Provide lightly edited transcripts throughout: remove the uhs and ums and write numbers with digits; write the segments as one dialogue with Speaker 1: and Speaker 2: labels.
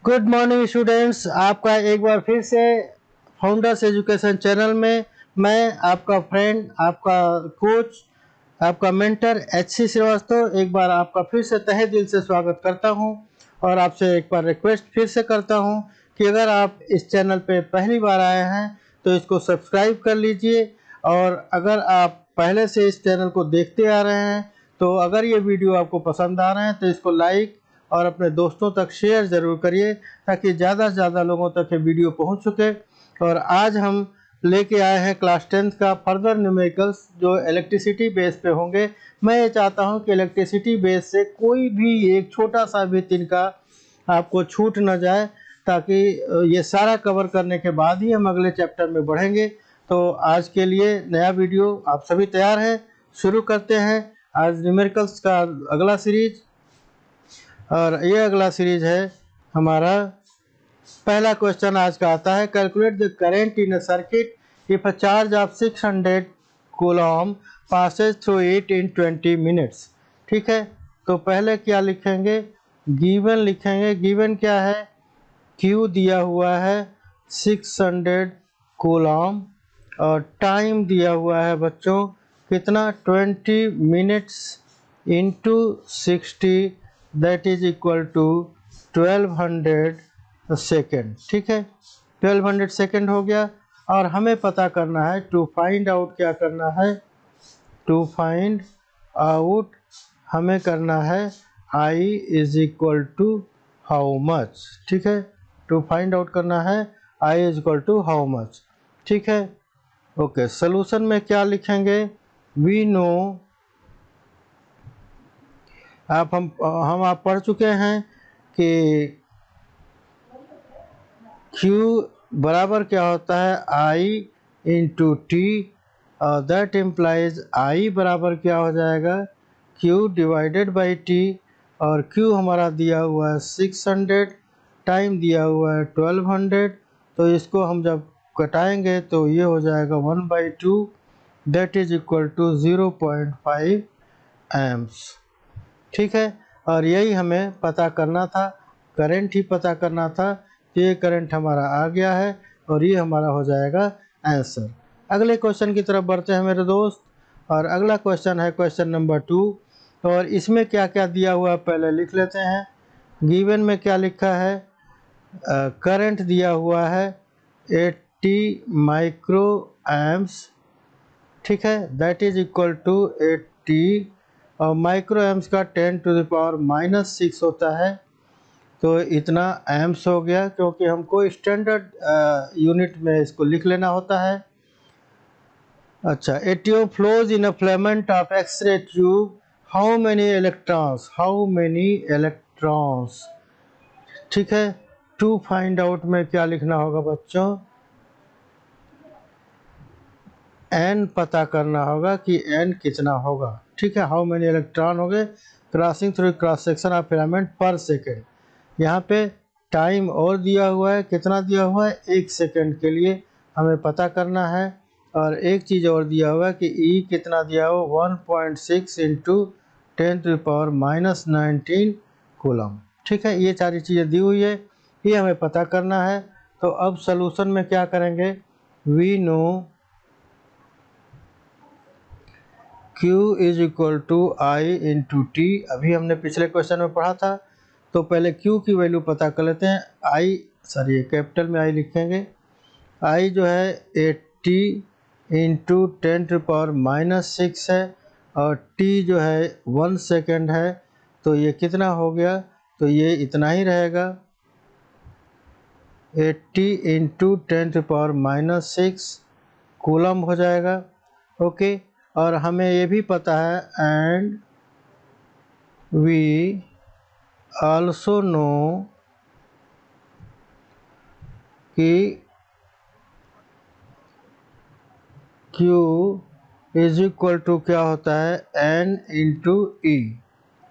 Speaker 1: Good morning students, आपका एक बार फिर से फाउंडर्स एजुकेशन चैनल में मैं आपका फ्रेंड, आपका कोच, आपका मेंटर HC श्रीवास्तव एक बार आपका फिर से तहे दिल से स्वागत करता हूं। और आपसे एक बार रिक्वेस्ट फिर से करता हूं कि अगर आप इस चैनल पे पहली बार आए हैं तो इसको सब्सक्राइब कर लीजिए। और अगर आप पहले से इस चैनल को देखते आ रहे हैं तो अगर ये वीडियो आपको पसंद आ रहे हैं तो इसको लाइक और अपने दोस्तों तक शेयर ज़रूर करिए ताकि ज़्यादा से ज़्यादा लोगों तक ये वीडियो पहुंच सके। और आज हम लेके आए हैं क्लास 10th का फर्दर न्यूमेरिकल्स जो इलेक्ट्रिसिटी बेस पे होंगे। मैं ये चाहता हूं कि इलेक्ट्रिसिटी बेस से कोई भी एक छोटा सा भी तिनका आपको छूट न जाए, ताकि ये सारा कवर करने के बाद ही हम अगले चैप्टर में बढ़ेंगे। तो आज के लिए नया वीडियो आप सभी तैयार हैं? शुरू करते हैं आज न्यूमेरिकल्स का अगला सीरीज। और ये अगला सीरीज है हमारा। पहला क्वेश्चन आज का आता है, calculate the current in a circuit if a charge of 600 coulomb Passage through it in 20 minutes. ठीक है, तो पहले क्या लिखेंगे? गिवन लिखेंगे। गिवन क्या है? Q दिया हुआ है 600 कूलम और टाइम दिया हुआ है बच्चों कितना? 20 minutes into 60, that is equal to 1200 second. ठीक है, 1200 सेकेंड हो गया। और हमें पता करना है, टू फाइंड आउट क्या करना है? टू फाइंड आउट हमें करना है I is equal to how much. ठीक है, टू फाइंड आउट करना है I is equal to how much. ठीक है, ओके। सोल्यूशन में क्या लिखेंगे? वी नो, आप पढ़ चुके हैं कि Q बराबर क्या होता है? I इंटू टी, और दैट इम्प्लाइज I बराबर क्या हो जाएगा? Q divided by T. और Q हमारा दिया हुआ है 600, टाइम दिया हुआ है 1200। तो इसको हम जब कटाएंगे तो ये हो जाएगा 1/2, that is equal to 0.5 amps. ठीक है, और यही हमें पता करना था, करंट ही पता करना था। तो ये करंट हमारा आ गया है और ये हमारा हो जाएगा आंसर। अगले क्वेश्चन की तरफ बढ़ते हैं मेरे दोस्त। और अगला क्वेश्चन है क्वेश्चन नंबर 2। और इसमें क्या क्या दिया हुआ है पहले लिख लेते हैं। गिवन में क्या लिखा है? करंट दिया हुआ है 80 माइक्रो एम्प्स। ठीक है, दैट इज इक्वल टू 80, और माइक्रो एम्प्स का 10⁻⁻6 होता है। तो इतना एम्प्स हो गया, क्योंकि हमको स्टैंडर्ड यूनिट में इसको लिख लेना होता है। अच्छा, a tube flows in a filament of X-ray tube, how many electrons? How many electrons? ठीक है, टू फाइंड आउट में क्या लिखना होगा बच्चों? एन पता करना होगा कि एन कितना होगा। ठीक है, हाउ मेनी इलेक्ट्रॉन हो गए crossing through cross section of filament पर सेकेंड। यहाँ पे टाइम और दिया हुआ है, कितना दिया हुआ है? 1 सेकेंड के लिए हमें पता करना है। और एक चीज़ और दिया हुआ है कि E कितना दिया हुआ? 1.6 इंटू 10⁻⁻19 कूलम। ठीक है, ये सारी चीज़ें दी हुई है, ये हमें पता करना है। तो अब सलूशन में क्या करेंगे? We know Q is equal to I into T. अभी हमने पिछले क्वेश्चन में पढ़ा था, तो पहले Q की वैल्यू पता कर लेते हैं। ये कैपिटल में I लिखेंगे। I जो है 80 इंटू 10⁻⁻6 है, और T जो है 1 सेकेंड है। तो ये कितना हो गया? तो ये इतना ही रहेगा, 80 इंटू 10⁻⁻6 कूलम हो जाएगा। ओके, और हमें ये भी पता है, एंड वी आल्सो नो कि Q इज इक्वल टू क्या होता है? N into E.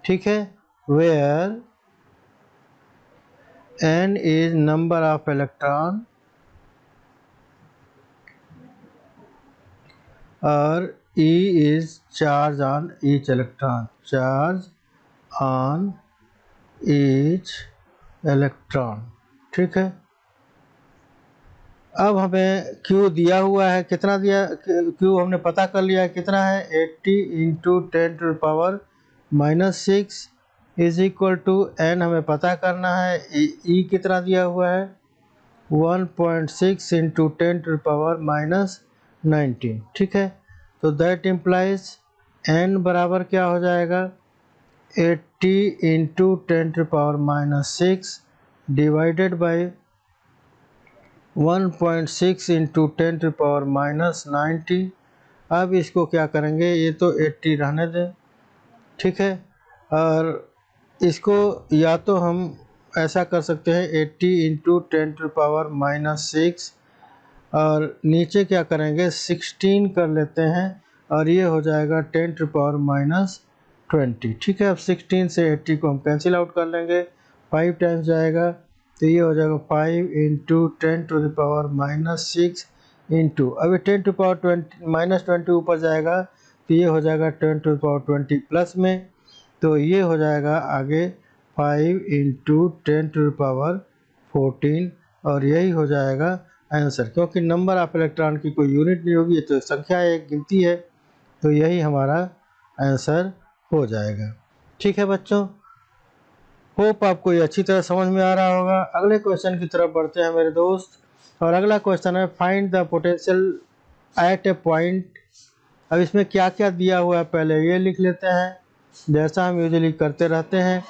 Speaker 1: ठीक है, where N is number of electron और E is charge on each electron. Charge on each electron. ठीक है। अब हमें Q दिया हुआ है, कितना दिया, Q हमने पता कर लिया है कितना है, 80 into 10⁻⁻6 is equal to N हमें पता करना है, E कितना दिया हुआ है 1.6 इंटू 10⁻⁻19, ठीक है। तो दैट इम्प्लाइज N बराबर क्या हो जाएगा 80 इंटू 10⁻⁻6 डिवाइडेड बाई 1.6 इंटू 10⁻⁻90। अब इसको क्या करेंगे, ये तो 80 रहने दें, ठीक है। और इसको या तो हम ऐसा कर सकते हैं 80 इंटू 10⁻⁻6 और नीचे क्या करेंगे 16 कर लेते हैं और ये हो जाएगा 10⁻⁻20, ठीक है। अब 16 से 80 को हम कैंसिल आउट कर लेंगे, 5 टाइम्स जाएगा तो ये हो जाएगा 5 इंटू 10⁻⁻6 इंटू, अभी 10⁻20 ऊपर जाएगा तो ये हो जाएगा 10⁻20 प्लस में, तो ये हो जाएगा आगे 5 इंटू 10⁻14 और यही हो जाएगा आंसर। क्योंकि नंबर ऑफ इलेक्ट्रॉन की कोई यूनिट नहीं होगी, ये तो संख्या एक गिनती है, तो यही हमारा आंसर हो जाएगा, ठीक है बच्चों। होप आपको ये अच्छी तरह समझ में आ रहा होगा। अगले क्वेश्चन की तरफ बढ़ते हैं मेरे दोस्त, और अगला क्वेश्चन है find the potential at A point. अब इसमें क्या क्या दिया हुआ है पहले ये लिख लेते हैं, जैसा हम यूजुअली करते रहते हैं।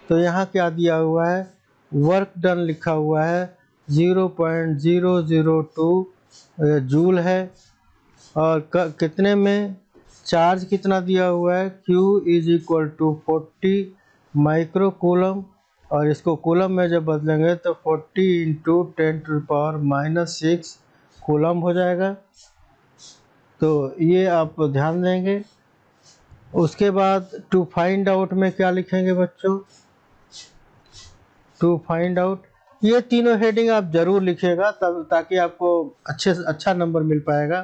Speaker 1: तो यहाँ क्या दिया हुआ है, वर्क डन लिखा हुआ है 0.002 जूल है, और कितने में, चार्ज कितना दिया हुआ है Q is equal to 40 micro coulomb, और इसको कूलम में जब बदलेंगे तो 40 इंटू 10⁻⁻6 कूलम हो जाएगा, तो ये आप ध्यान देंगे। उसके बाद टू फाइंड आउट में क्या लिखेंगे बच्चों, टू फाइंड आउट, ये तीनों हेडिंग आप जरूर लिखिएगा तब, ताकि आपको अच्छा नंबर मिल पाएगा।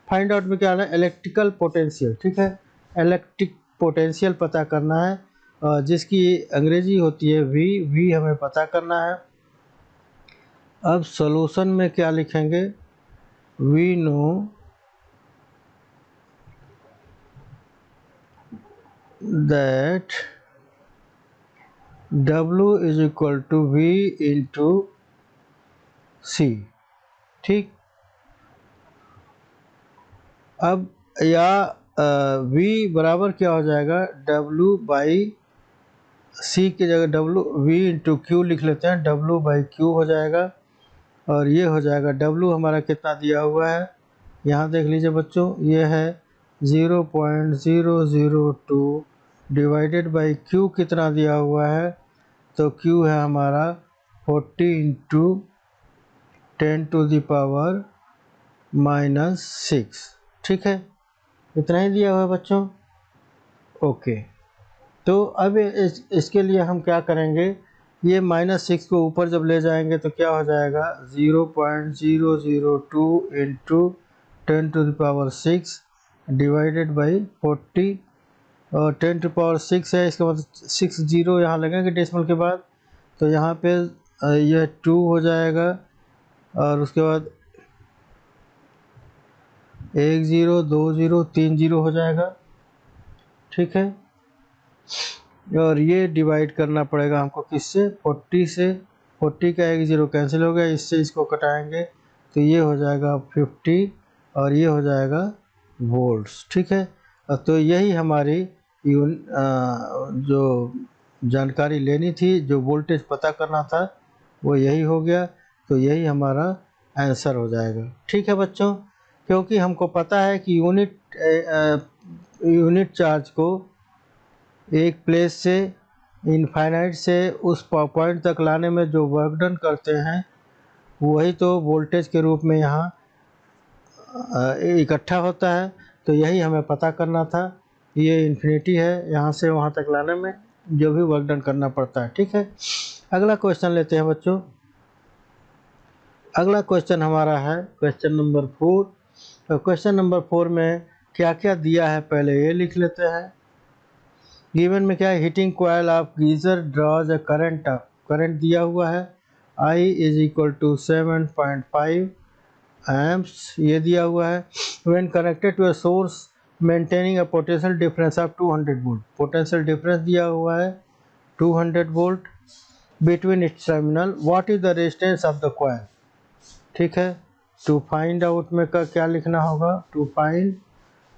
Speaker 1: फाइंड आउट में क्या है, इलेक्ट्रिकल पोटेंशियल, ठीक है, इलेक्ट्रिक पोटेंशियल पता करना है, जिसकी अंग्रेजी होती है वी हमें पता करना है। अब सॉल्यूशन में क्या लिखेंगे, we know that W is equal to V into C, ठीक। अब या V बराबर क्या हो जाएगा W बाई C की जगह V इंटू Q लिख लेते हैं, W बाई Q हो जाएगा, और ये हो जाएगा W हमारा कितना दिया हुआ है, यहाँ देख लीजिए बच्चों, ये है 0.002 डिवाइडेड बाई Q कितना दिया हुआ है, तो Q है हमारा 40 इंटू 10⁻⁻6, ठीक है, इतना ही दिया हुआ है बच्चों। ओके, तो अब इसके लिए हम क्या करेंगे, ये -6 को ऊपर जब ले जाएंगे तो क्या हो जाएगा 0.002 इंटू 10⁻6 डिवाइडेड बाई 40, और 10⁻6 है, इसका मतलब 6 जीरो यहाँ लगेंगे डेसिमल के बाद, तो यहाँ पे यह 2 हो जाएगा, और उसके बाद 1 0 2 0 3 0 हो जाएगा, ठीक है। और ये डिवाइड करना पड़ेगा हमको किससे, 40 से, 40 का 1 0 कैंसिल हो गया, इससे इसको कटाएंगे तो ये हो जाएगा 50, और ये हो जाएगा वोल्ट्स, ठीक है। तो यही हमारी जो जानकारी लेनी थी, जो वोल्टेज पता करना था, वो यही हो गया, तो यही हमारा आंसर हो जाएगा, ठीक है बच्चों। क्योंकि हमको पता है कि यूनिट चार्ज को एक प्लेस से इनफाइनाइट से उस पॉइंट तक लाने में जो वर्क डन करते हैं, वही तो वोल्टेज के रूप में यहाँ इकट्ठा होता है, तो यही हमें पता करना था। ये इन्फिनिटी है, यहाँ से वहाँ तक लाने में जो भी वर्क डन करना पड़ता है, ठीक है। अगला क्वेश्चन लेते हैं बच्चों। अगला क्वेश्चन हमारा है क्वेश्चन नंबर 4। तो क्वेश्चन नंबर 4 में क्या क्या दिया है पहले ये लिख लेते हैं। गिवन में क्या है, heating coil of geyser draws a current दिया हुआ है, I is equal to 7.5 amps ये दिया हुआ है। When connected to a source maintaining a potential difference of 200 volt, potential difference दिया हुआ है 200 volt between its terminal, what is the resistance of the coil. ठीक है, टू फाइंड आउट में का क्या लिखना होगा, टू फाइंड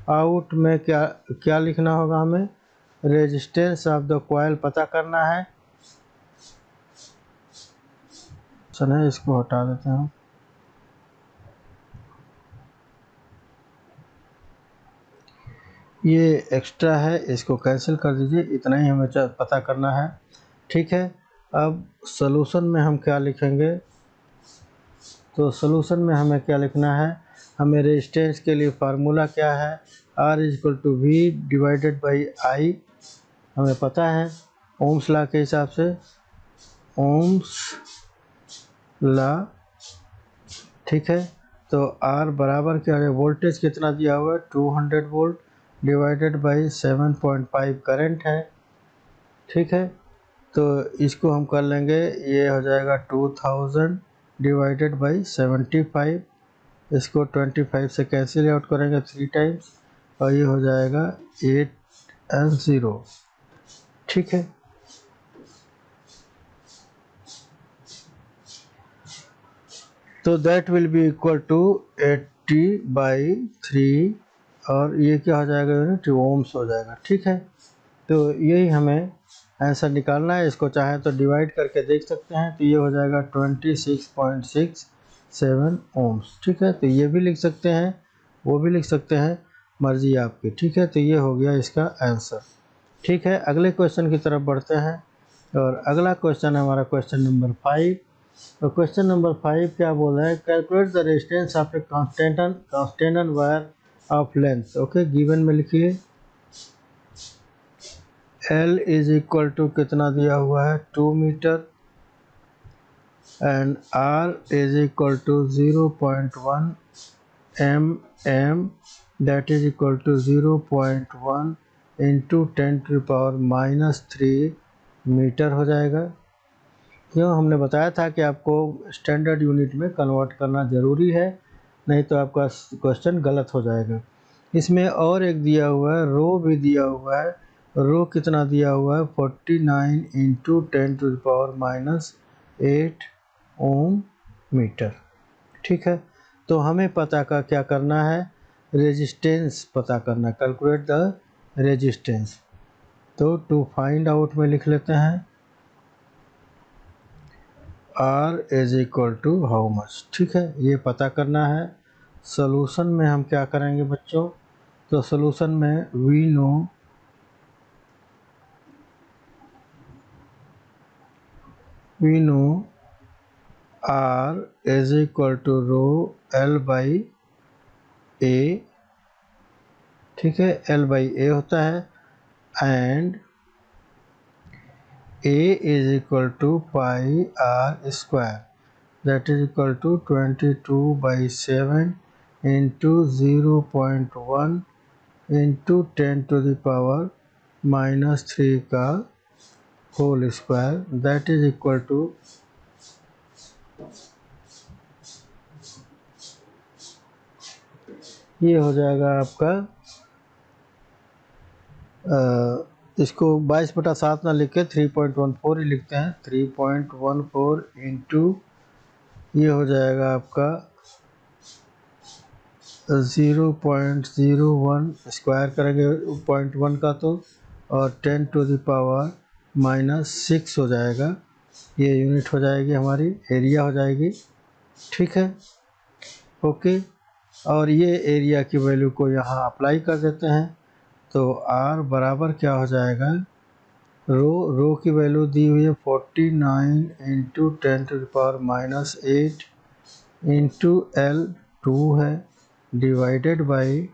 Speaker 1: आउट में क्या क्या लिखना होगा, हमें रेजिस्टेंस ऑफ द कॉइल पता करना है। चलिए इसको हटा देते हैं। ये एक्स्ट्रा है, इसको कैंसिल कर दीजिए, इतना ही हमें पता करना है। ठीक है, अब सॉल्यूशन में हम क्या लिखेंगे, तो सॉल्यूशन में हमें क्या लिखना है, हमें रेजिस्टेंस के लिए फार्मूला क्या है, R is equal to V divided by I, हमें पता है ओम्स लॉ के हिसाब से, ओम्स लॉ। ठीक है, तो R बराबर क्या है, वोल्टेज कितना दिया हुआ है 200 वोल्ट डिवाइडेड बाई 7.5 करंट है। ठीक है, तो इसको हम कर लेंगे, ये हो जाएगा 2000 डिवाइडेड बाई 75, इसको 25 से कैंसिल आउट करेंगे 3 टाइम्स और ये हो जाएगा 8 and 0। ठीक है, तो that will be equal to 80/3 और ये क्या हो जाएगा, यूनिट ओम्स हो जाएगा। ठीक है, तो यही हमें आंसर निकालना है। इसको चाहे तो डिवाइड करके देख सकते हैं, तो ये हो जाएगा 26.67 ओम्स। ठीक है, तो ये भी लिख सकते हैं, वो भी लिख सकते हैं, मर्जी आपकी। ठीक है, तो ये हो गया इसका आंसर। ठीक है, अगले क्वेश्चन की तरफ बढ़ते हैं और अगला क्वेश्चन है हमारा क्वेश्चन नंबर 5। तो क्वेश्चन नंबर 5 क्या बोल रहा है, calculate the resistance of a constant wire of length. Okay, given में लिखिए L इज इक्वल टू कितना दिया हुआ है 2 meter and R is equal to 0.1 mm, that is equal to 0.1 into 10⁻³ meter हो जाएगा। क्यों, हमने बताया था कि आपको स्टैंडर्ड यूनिट में कन्वर्ट करना ज़रूरी है, नहीं तो आपका क्वेश्चन गलत हो जाएगा। इसमें और एक दिया हुआ है, रो भी दिया हुआ है, रो कितना दिया हुआ है 49 इंटू 10⁻⁸ ओम मीटर। ठीक है, तो हमें पता का क्या करना है, रेजिस्टेंस पता करना, कैलकुलेट द रेजिस्टेंस। तो टू फाइंड आउट में लिख लेते हैं R is equal to how much. ठीक है, ये पता करना है। सॉल्यूशन में हम क्या करेंगे बच्चों, तो सॉल्यूशन में we know R is equal to rho L by A. ठीक है, L बाई ए होता है and A is equal to pi R square, that is equal to 22/7 into 0.1 into 10⁻³ का whole square, that is equal to ये हो जाएगा आपका इसको 22/7 ना लिख के 3.14 ही लिखते हैं, 3.14 इंटू ये हो जाएगा आपका 0.01 स्क्वायर करेंगे 0.1 का तो, और 10⁻⁻6 हो जाएगा, ये यूनिट हो जाएगी हमारी, एरिया हो जाएगी। ठीक है, ओके, और ये एरिया की वैल्यू को यहाँ अप्लाई कर देते हैं, तो R बराबर क्या हो जाएगा, रो की वैल्यू दी हुई है 49 इंटू 10⁻⁸ इंटू L 2 है डिवाइडेड बाई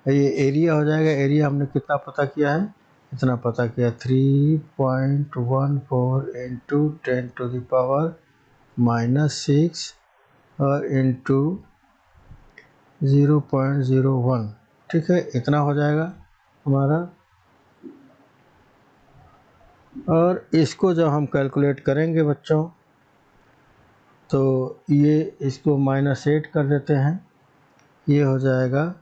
Speaker 1: ये एरिया हो जाएगा, एरिया हमने कितना पता किया है, इतना पता किया 3.14 इंटू 10⁻⁻6 और इंटू 0.01। ठीक है, इतना हो जाएगा हमारा। और इसको जब हम कैलकुलेट करेंगे बच्चों, तो ये इसको -8 कर देते हैं, ये हो जाएगा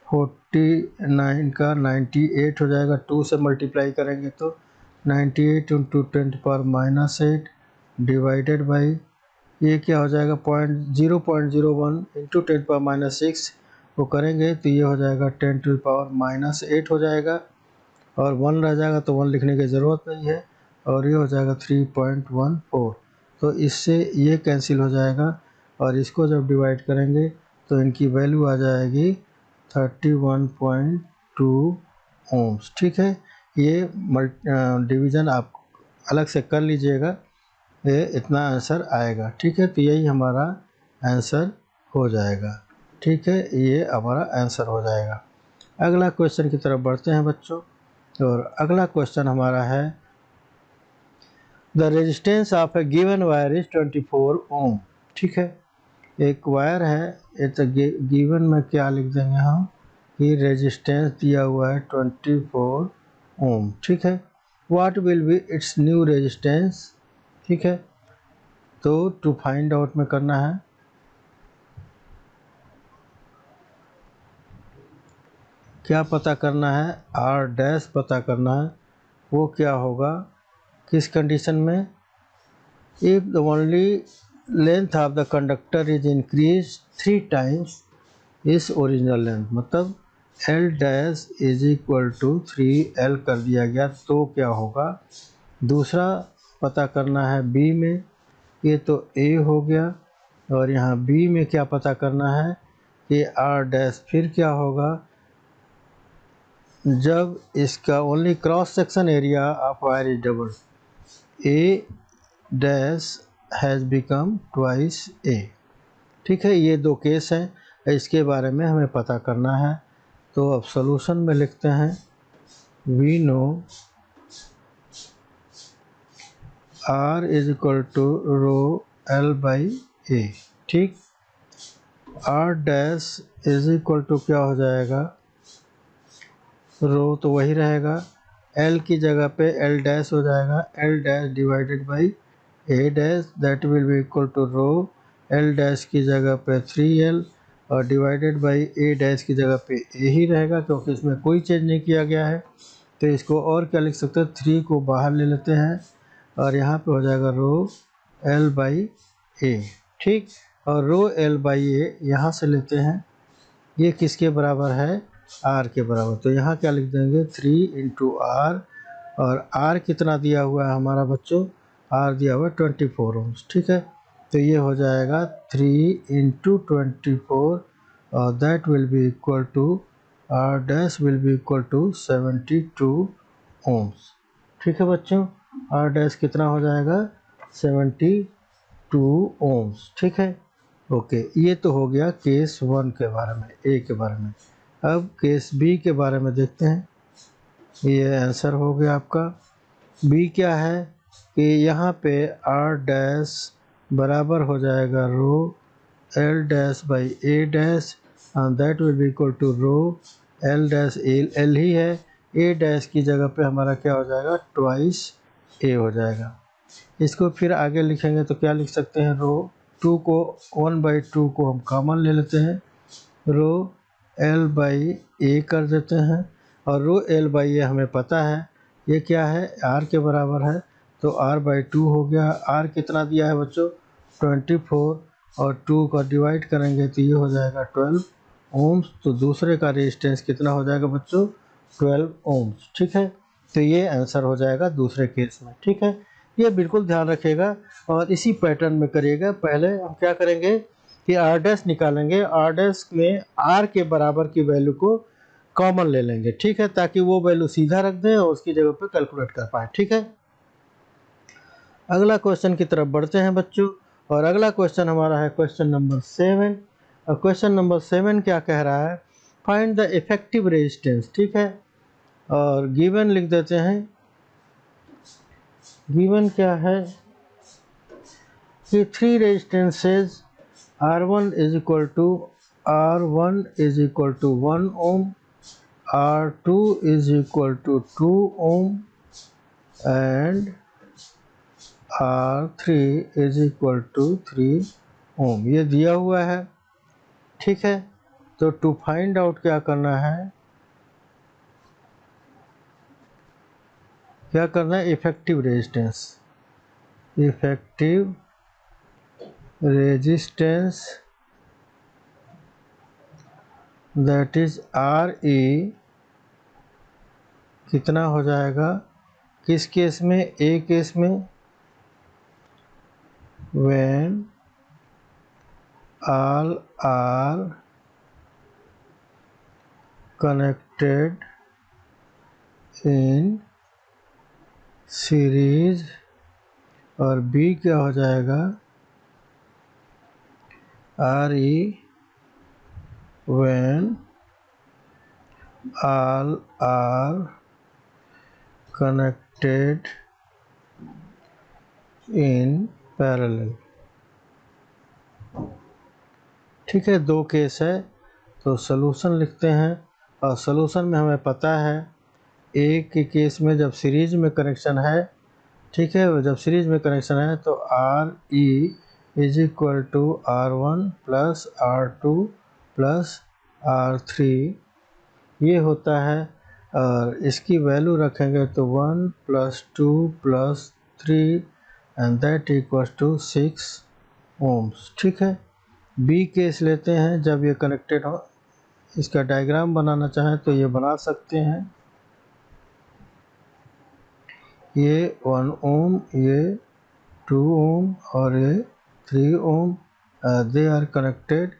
Speaker 1: 49 का 98 हो जाएगा। 2 से मल्टीप्लाई करेंगे तो 98 इंटू 10⁻⁻8 डिवाइडेड बाई ये क्या हो जाएगा 0.01 इंटू 10⁻6 वो करेंगे तो ये हो जाएगा 10⁻8 हो जाएगा, और 1 रह जाएगा तो 1 लिखने की ज़रूरत नहीं है, और ये हो जाएगा 3.14। तो इससे ये कैंसिल हो जाएगा, और इसको जब डिवाइड करेंगे तो इनकी वैल्यू आ जाएगी 31.2 ओम्स। ठीक है, ये डिवीज़न आप अलग से कर लीजिएगा, ये इतना आंसर आएगा। ठीक है, तो यही हमारा आंसर हो जाएगा। ठीक है, ये हमारा आंसर हो जाएगा। अगला क्वेश्चन की तरफ बढ़ते हैं बच्चों, और अगला क्वेश्चन हमारा है the resistance of A given wire is 24 ओम। ठीक है, एक वायर है, ये तो गिवन में क्या लिख देंगे हम कि रेजिस्टेंस दिया हुआ है 24 ओम। ठीक है, what will be it's new resistance. ठीक है, तो टू फाइंड आउट में करना है, क्या पता करना है, आर डैश पता करना है। वो क्या होगा, किस कंडीशन में, if the only length of the conductor is increase 3 times इस ओरिजिनल लेंथ, मतलब L dash is equal to 3L कर दिया गया तो क्या होगा। दूसरा पता करना है बी में, ये तो ए हो गया, और यहाँ बी में क्या पता करना है कि आर डैश फिर क्या होगा, जब इसका only cross section area of wire is double, A dash has become twice A. ठीक है, ये 2 केस हैं, इसके बारे में हमें पता करना है। तो अब सॉल्यूशन में लिखते हैं, we know R is equal to row L by A. ठीक, R dash is equal to क्या हो जाएगा, रो तो वही रहेगा, एल की जगह पे एल डैश हो जाएगा, L dash divided by A dash, that will be equal to row L dash की जगह पे 3L और डिवाइडेड बाई ए डैश की जगह पे ए ही रहेगा, क्योंकि इसमें कोई चेंज नहीं किया गया है। तो इसको और क्या लिख सकते हैं, 3 को बाहर ले लेते हैं, और यहाँ पे हो जाएगा रो एल बाई ए। ठीक, और रो एल बाई ए यहाँ से लेते हैं, ये किसके बराबर है, आर के बराबर। तो यहाँ क्या लिख देंगे 3 इंटू आर, और आर कितना दिया हुआ है हमारा बच्चों, आर दिया हुआ है 24 ओम्स। ठीक है, तो ये हो जाएगा 3 इंटू 24, और that will be equal to R dash will be equal to 72 ohms. ठीक है बच्चों, आर डैश कितना हो जाएगा 72 ओम्स। ठीक है, ओके, ये तो हो गया केस 1 के बारे में, ए के बारे में। अब केस बी के बारे में देखते हैं, ये आंसर हो गया आपका। बी क्या है कि यहाँ पे आर डैश बराबर हो जाएगा row L dash by A dash, that will be equal to row L dash L ही है, ए डैश की जगह पे हमारा क्या हो जाएगा ट्वाइस ए हो जाएगा। इसको फिर आगे लिखेंगे तो क्या लिख सकते हैं, रो 2 को 1/2 को हम कॉमन ले लेते हैं, रो एल बाई ए कर देते हैं, और रो एल बाई ए हमें पता है ये क्या है, आर के बराबर है, तो r/2 हो गया। आर कितना दिया है बच्चों 24, और 2 का डिवाइड करेंगे तो ये हो जाएगा 12 ओम्स। तो दूसरे का रेजिस्टेंस कितना हो जाएगा बच्चों 12 ओम्स। ठीक है, तो ये आंसर हो जाएगा दूसरे केस में। ठीक है, ये बिल्कुल ध्यान रखिएगा और इसी पैटर्न में करिएगा। पहले हम क्या करेंगे कि आर डैश निकालेंगे, आर डैश में आर के बराबर की वैल्यू को कॉमन ले लेंगे। ठीक है, ताकि वो वैल्यू सीधा रख दें और उसकी जगह पे कैलकुलेट कर पाएँ। ठीक है, अगला क्वेश्चन की तरफ बढ़ते हैं बच्चों, और अगला क्वेश्चन हमारा है क्वेश्चन नंबर 7। और क्वेश्चन नंबर 7 क्या कह रहा है, फाइंड द इफेक्टिव रेजिस्टेंस। ठीक है, और गिवन लिख देते हैं, गिवन क्या है कि 3 resistances R1 is equal to R1 is equal to 1 ohm, R2 is equal to 2 ohm, and R3 is equal to 3 ohm, ये दिया हुआ है। ठीक है, तो टू फाइंड आउट क्या करना है, effective resistance. Effective resistance that is RE कितना हो जाएगा, किस केस में, ए केस में, when all are connected in series, और बी क्या हो जाएगा, RE when all are connected in parallel। ठीक है, दो केस है, तो सलूशन लिखते हैं। और सलूशन में हमें पता है ए के केस में जब सीरीज में कनेक्शन है, ठीक है, जब सीरीज में कनेक्शन है तो RE is equal to R1 plus R2 plus R3 ये होता है। और इसकी वैल्यू रखेंगे तो 1 plus 2 plus 3 and that equals to 6 ohms. ठीक है, बी केस लेते हैं जब ये कनेक्टेड हो। इसका डायग्राम बनाना चाहें तो ये बना सकते हैं, ये 1 ओम, ये 2 ओम और ये 3 ohm, they are connected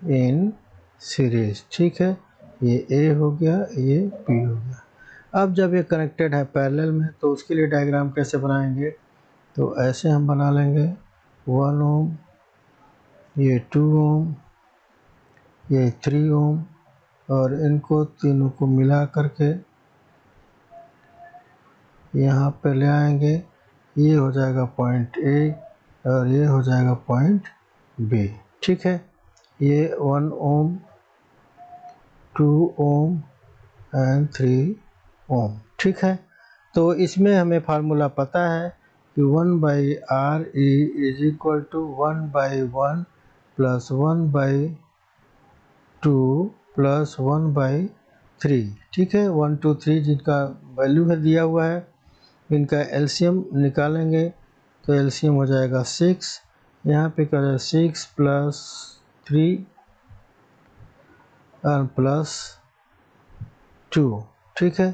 Speaker 1: in series. ठीक है, ये ए हो गया, ये बी हो गया। अब जब ये कनेक्टेड है पैरेलल में तो उसके लिए डायग्राम कैसे बनाएंगे, तो ऐसे हम बना लेंगे 1 ओम, ये 2 ओम, ये 3 ओम, और इनको तीनों को मिला करके यहाँ पे ले आएंगे। ये हो जाएगा पॉइंट ए और ये हो जाएगा पॉइंट बी। ठीक है, ये 1 ओम, 2 ओम एंड 3 ओम। ठीक है, तो इसमें हमें फार्मूला पता है कि 1/RE is equal to 1/1 plus 1/2 plus 1/3। ठीक है, 1 2 3 जिनका वैल्यू है दिया हुआ है, इनका एलसीएम निकालेंगे तो एलसीएम हो जाएगा 6। यहाँ पे क्या है 6 प्लस 3 प्लस 2। ठीक है,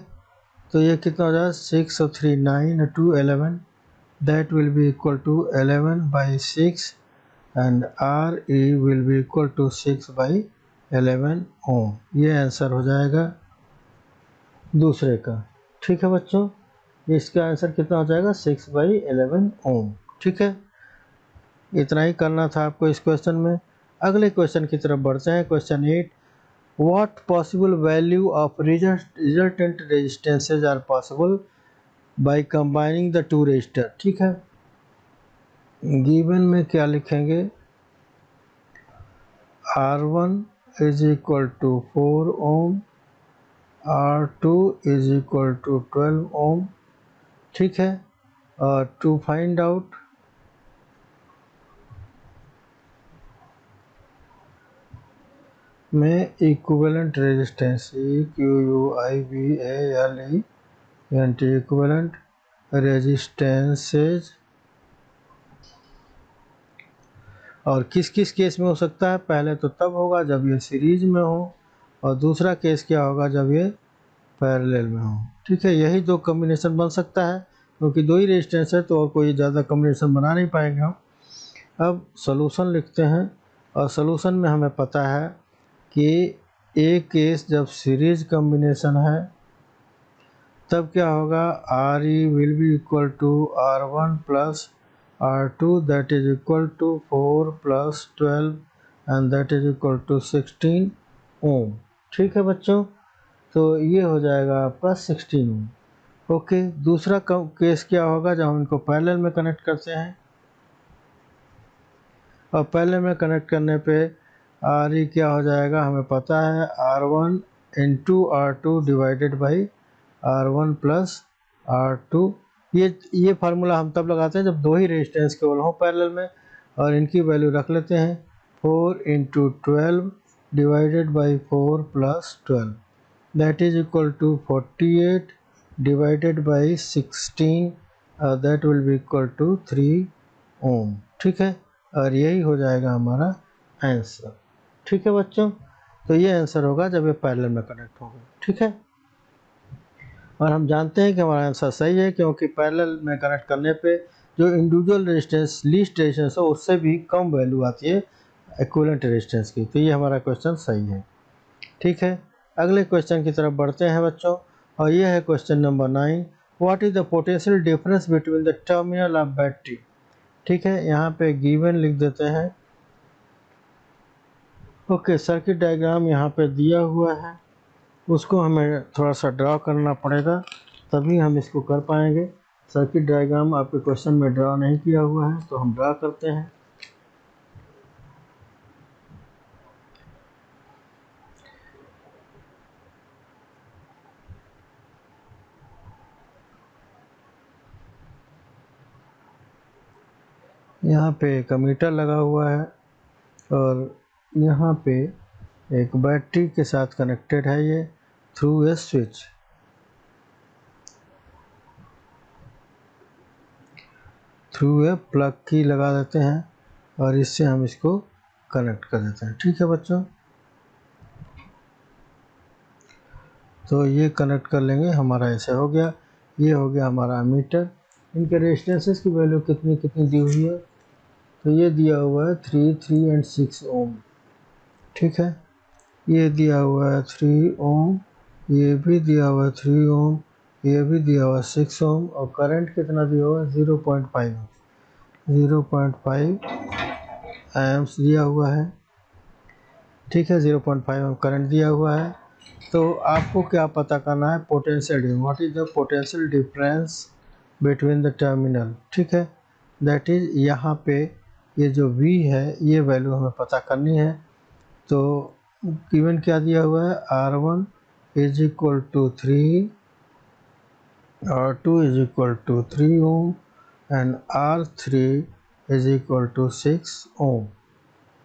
Speaker 1: तो ये कितना हो जाएगा 6 और 3 9 और 2 11, that will be equal to 11/6 and RE will be equal to 6/11 ohm. ये आंसर हो जाएगा दूसरे का। ठीक है बच्चों, इसका आंसर कितना हो जाएगा 6/11 ओम। ठीक है, इतना ही करना था आपको इस क्वेश्चन में। अगले क्वेश्चन की तरफ बढ़ते हैं। Question 8, what possible value of resultant resistances are possible by combining the two resistor. ठीक है, गिवन में क्या लिखेंगे, R1 is equal to 4 ohm, R2 is equal to 12 ohm. ठीक है, और टू फाइंड आउट में equivalent resistance EQUIVALENT equivalent resistances, और किस किस केस में हो सकता है, पहले तो तब होगा जब ये सीरीज में हो, और दूसरा केस क्या होगा जब ये पैरेलल में हो। ठीक है, यही दो कॉम्बिनेशन बन सकता है, क्योंकि दो ही रेजिस्टेंस है तो और कोई ज़्यादा कॉम्बिनेशन बना नहीं पाएंगे हम। अब सॉल्यूशन लिखते हैं, और सॉल्यूशन में हमें पता है कि एक केस जब सीरीज कॉम्बिनेशन है तब क्या होगा, RE will be equal to R1 plus R2 that is equal to 4 plus 12 and that is equal to 16 ohm. ठीक है बच्चों, तो ये हो जाएगा आपका 16 ओम। ओके, दूसरा केस क्या होगा जब हम इनको पैरेलल में कनेक्ट करते हैं, और पैरेलल में कनेक्ट करने पे RE क्या हो जाएगा, हमें पता है R1 into R2 divided by R1 plus R2। ये फार्मूला हम तब लगाते हैं जब दो ही रेजिस्टेंस केवल हों पैरेलल में, और इनकी वैल्यू रख लेते हैं 4 × 12 divided by 4 + 12, that is equal to 48 divided by 16, that will be equal to 3 ohm. ठीक है, और यही हो जाएगा हमारा आंसर। ठीक है बच्चों, तो ये आंसर होगा जब ये पैरेलल में कनेक्ट होगा। ठीक है, और हम जानते हैं कि हमारा आंसर सही है, क्योंकि पैरेलल में कनेक्ट करने पे जो इंडिविजुअल रेजिस्टेंस लीस्ट रेजिस्टेंस हो उससे भी कम वैल्यू आती है इक्विवेलेंट रेजिस्टेंस की। तो ये हमारा क्वेश्चन सही है। ठीक है, अगले क्वेश्चन की तरफ बढ़ते हैं बच्चों, और ये है question number 9। What is the potential difference between the terminal of battery. ठीक है, यहाँ पे गिवन लिख देते हैं। ओके, सर्किट डायग्राम यहाँ पे दिया हुआ है, उसको हमें थोड़ा सा ड्रा करना पड़ेगा, तभी हम इसको कर पाएंगे। सर्किट डायग्राम आपके क्वेश्चन में ड्रा नहीं किया हुआ है, तो हम ड्रा करते हैं। यहाँ पे एक एमीटर लगा हुआ है, और यहाँ पे एक बैटरी के साथ कनेक्टेड है ये through a switch. Through a plug की लगा देते हैं, और इससे हम इसको कनेक्ट कर देते हैं। ठीक है बच्चों, तो ये कनेक्ट कर लेंगे, हमारा ऐसे हो गया। ये हो गया हमारा मीटर। इनके रेजिस्टेंसेस की वैल्यू कितनी कितनी दी हुई है, तो ये दिया हुआ है 3, 3 और 6 ओम। ठीक है, ये दिया हुआ है 3 ओम, ये भी दिया हुआ है 3 ओम, ये भी दिया हुआ है 6 ओम, और करंट कितना दिया हुआ है 0.5 एम्प्स दिया हुआ है। ठीक है, 0.5 एम्प करंट दिया हुआ है। तो आपको क्या पता करना है, potential difference. What is the potential difference between the terminal. ठीक है, दैट इज यहाँ पे ये जो V है ये वैल्यू हमें पता करनी है। तो गिवन क्या दिया हुआ है, R1 is equal to 3, R2 is equal to 3 ohm, and R3 is equal to 6 ohm.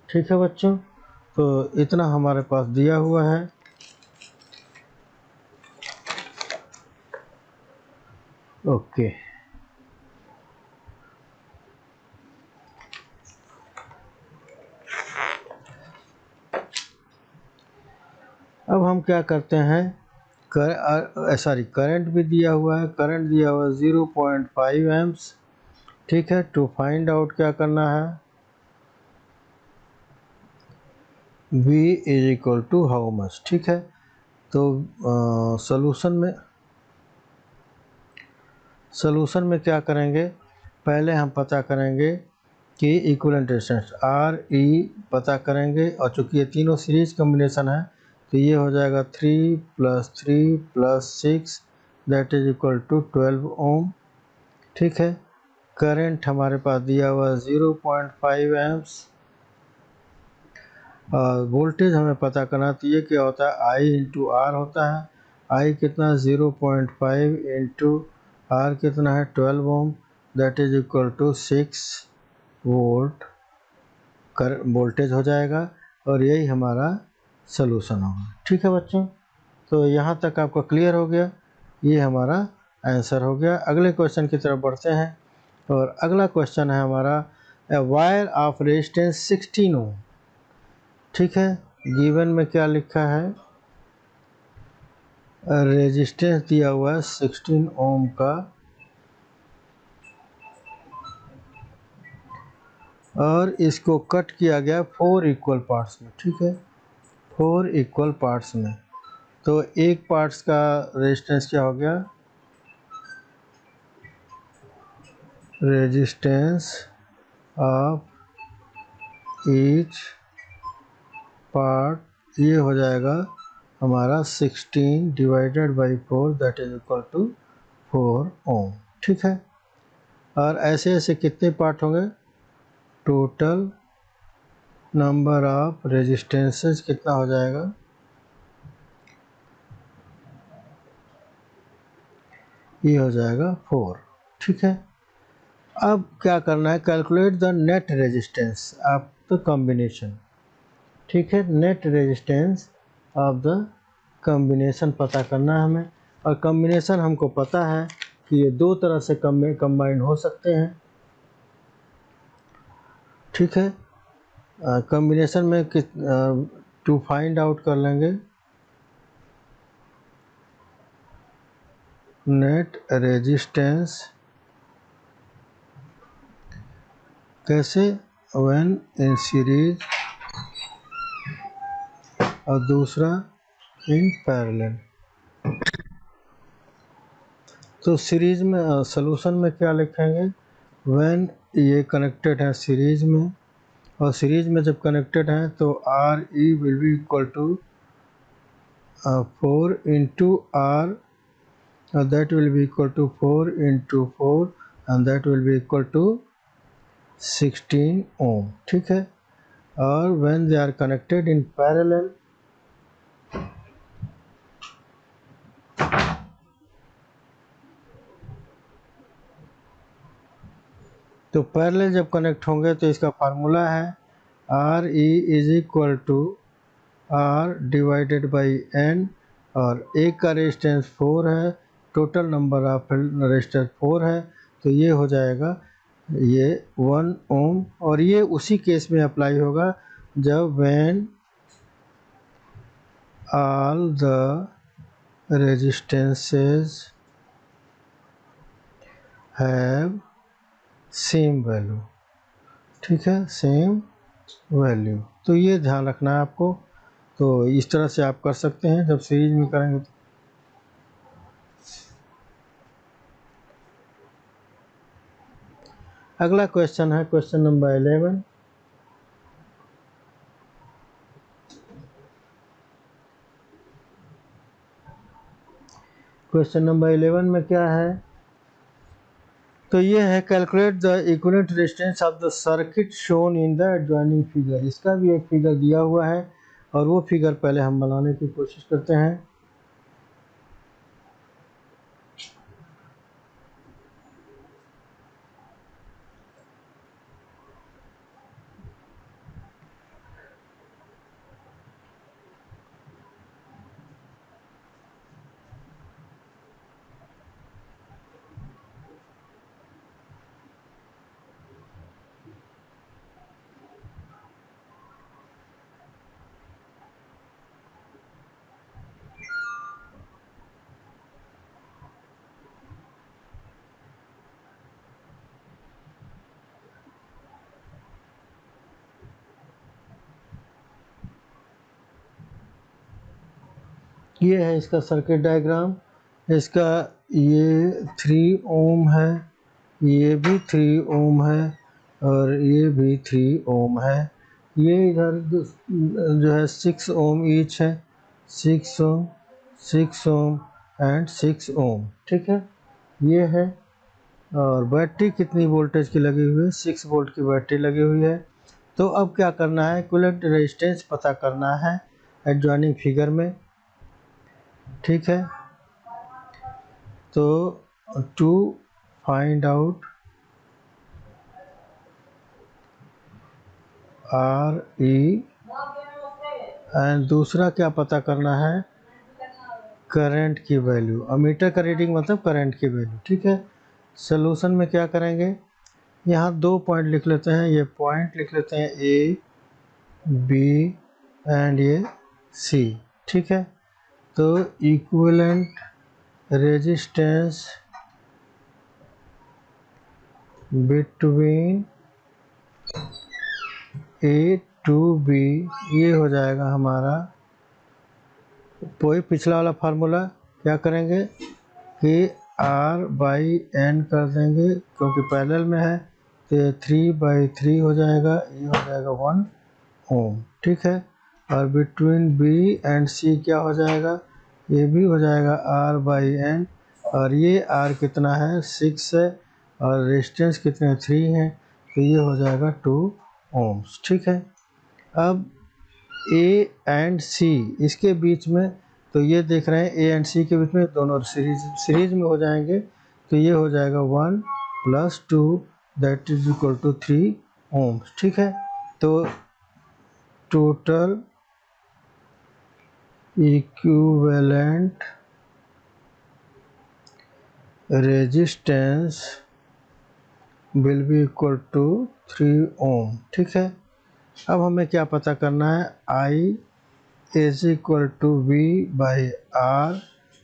Speaker 1: ठीक है बच्चों, तो इतना हमारे पास दिया हुआ है। ओके, अब हम क्या करते हैं, करंट भी दिया हुआ है, करंट दिया हुआ है 0.5 एम्प्स। ठीक है, टू फाइंड आउट क्या करना है, V is equal to how much. ठीक है, तो सॉल्यूशन में क्या करेंगे, पहले हम पता करेंगे कि इक्विवेलेंट रेजिस्टेंस RE पता करेंगे, और चूंकि ये तीनों सीरीज कॉम्बिनेशन है तो ये हो जाएगा 3 + 3 + 6, that is equal to 12 ohm. ठीक है, करंट हमारे पास दिया हुआ है 0.5 एम्प्स, और वोल्टेज हमें पता करना, तो ये क्या होता है, I × R होता है। I कितना, 0.5 × R कितना है 12 ohm, that is equal to 6 volt कर वोल्टेज हो जाएगा, और यही हमारा सलूशन होगा। ठीक है बच्चों, तो यहाँ तक आपका क्लियर हो गया, ये हमारा आंसर हो गया। अगले क्वेश्चन की तरफ बढ़ते हैं, और अगला क्वेश्चन है हमारा a wire of resistance 16 ohm. ठीक है, गिवन में क्या लिखा है, रेजिस्टेंस दिया हुआ है 16 ओम का, और इसको कट किया गया 4 इक्वल पार्ट्स में। ठीक है, 4 इक्वल पार्ट्स में, तो एक पार्ट्स का रेजिस्टेंस क्या हो गया, रेजिस्टेंस ऑफ ईच पार्ट, ये हो जाएगा हमारा 16 divided by 4, that is equal to 4 ohm. ठीक है, और ऐसे ऐसे कितने पार्ट होंगे, टोटल नंबर ऑफ रेजिस्टेंसेस कितना हो जाएगा, ये हो जाएगा 4। ठीक है, अब क्या करना है, calculate the net resistance of the combination. ठीक है, net resistance of the combination पता करना है हमें, और कॉम्बिनेशन हमको पता है कि ये दो तरह से कंबाइन हो सकते हैं। ठीक है, कॉम्बिनेशन में टू फाइंड आउट कर लेंगे नेट रेजिस्टेंस कैसे, व्हेन इन सीरीज और दूसरा इन पैरेलल। तो सीरीज में सॉल्यूशन में क्या लिखेंगे, व्हेन ये कनेक्टेड है सीरीज में, और सीरीज में जब कनेक्टेड है तो R E will be equal to 4 into R, that will be equal to 4 into 4 and that will be equal to 16 ohm। ठीक है, और when they are connected in parallel, तो पैरेलल जब कनेक्ट होंगे तो इसका फार्मूला है R E is equal to R divided by N, और एक का रेजिस्टेंस 4 है, टोटल नंबर ऑफ रेजिस्टेंस 4 है, तो ये हो जाएगा ये 1 ओम। और ये उसी केस में अप्लाई होगा जब when all the resistances have same value. ठीक है, सेम वैल्यू, तो ये ध्यान रखना है आपको। तो इस तरह से आप कर सकते हैं जब सीरीज में करेंगे तो। अगला क्वेश्चन है क्वेश्चन नंबर 11। क्वेश्चन नंबर 11 में क्या है, तो ये है calculate the equivalent resistance of the circuit shown in the adjoining figure. इसका भी एक फिगर दिया हुआ है और वो फिगर पहले हम बनाने की कोशिश करते हैं। ये है इसका सर्किट डायग्राम। इसका ये 3 ओम है, ये भी 3 ओम है, और ये भी 3 ओम है। ये इधर जो है 6 ओम ईच है, 6 ओम, 6 ओम एंड 6 ओम। ठीक है, ये है। और बैटरी कितनी वोल्टेज की लगी हुई है, 6 वोल्ट की बैटरी लगी हुई है। तो अब क्या करना है, इक्विवेलेंट रेजिस्टेंस पता करना है एडजॉइनिंग फिगर में। ठीक है, तो to find out R E, and दूसरा क्या पता करना है, करंट की वैल्यू। अमीटर का रीडिंग मतलब करंट की वैल्यू। ठीक है, सोल्यूशन में क्या करेंगे, यहाँ 2 पॉइंट लिख लेते हैं, ये पॉइंट लिख लेते हैं ए बी एंड ये सी। ठीक है, तो equivalent resistance between A to B, ये हो जाएगा हमारा वही पिछला वाला फार्मूला। क्या करेंगे कि आर बाई एन कर देंगे, क्योंकि पैरेलल में है तो 3/3 हो जाएगा, ये हो जाएगा 1 ओम। ठीक है, और बिटवीन बी एंड सी क्या हो जाएगा, ये भी हो जाएगा आर बाई एन, और ये आर कितना है 6 है, और रेजिस्टेंस कितने 3 है, तो ये हो जाएगा 2 ओम्स। ठीक है, अब ए एंड सी इसके बीच में, तो ये देख रहे हैं ए एंड सी के बीच में दोनों सीरीज में हो जाएंगे, तो ये हो जाएगा 1 + 2 that is equal to 3 ohms। ठीक है, तो total equivalent resistance will be equal to 3 ohm। ठीक है, अब हमें क्या पता करना है, I is equal to V/R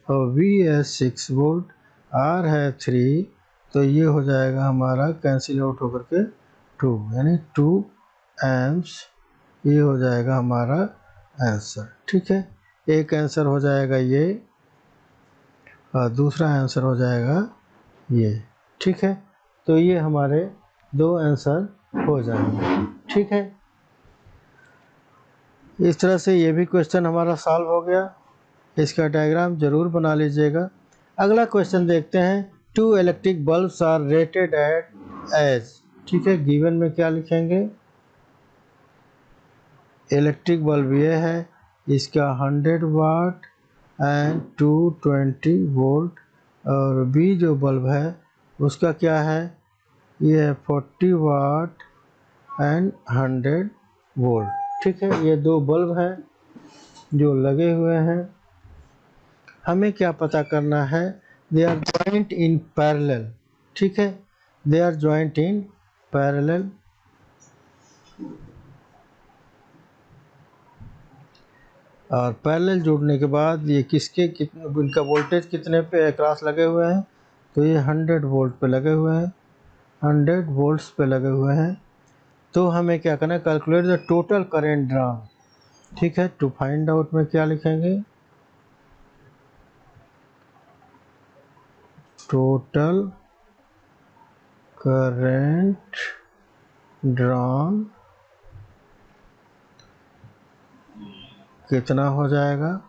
Speaker 1: और V है 6 वोल्ट, R है 3, तो ये हो जाएगा हमारा कैंसिल आउट होकर के 2 यानी 2 amps। ये हो जाएगा हमारा आंसर। ठीक है, एक आंसर हो जाएगा ये और दूसरा आंसर हो जाएगा ये। ठीक है, तो ये हमारे 2 आंसर हो जाएंगे। ठीक है, इस तरह से ये भी क्वेश्चन हमारा सॉल्व हो गया। इसका डायग्राम जरूर बना लीजिएगा। अगला क्वेश्चन देखते हैं, 2 electric bulbs are rated at as. ठीक है, गिवन में क्या लिखेंगे, इलेक्ट्रिक बल्ब ये है, इसका 100 वाट एंड 220 वोल्ट, और बी जो बल्ब है उसका क्या है, ये है 40 वाट एंड 100 वोल्ट। ठीक है, ये 2 बल्ब हैं जो लगे हुए हैं। हमें क्या पता करना है, they are joint in parallel. ठीक है, they are joint in parallel, और पैरेलल जोड़ने के बाद ये किसके कितने, इनका वोल्टेज कितने पे क्रॉस लगे हुए हैं, तो ये 100 वोल्ट पे लगे हुए हैं, 100 वोल्ट्स पे लगे हुए हैं। तो हमें क्या करना है, calculate the total current drawn. ठीक है, टू फाइंड आउट में क्या लिखेंगे, टोटल करेंट ड्रॉन कितना हो जाएगा।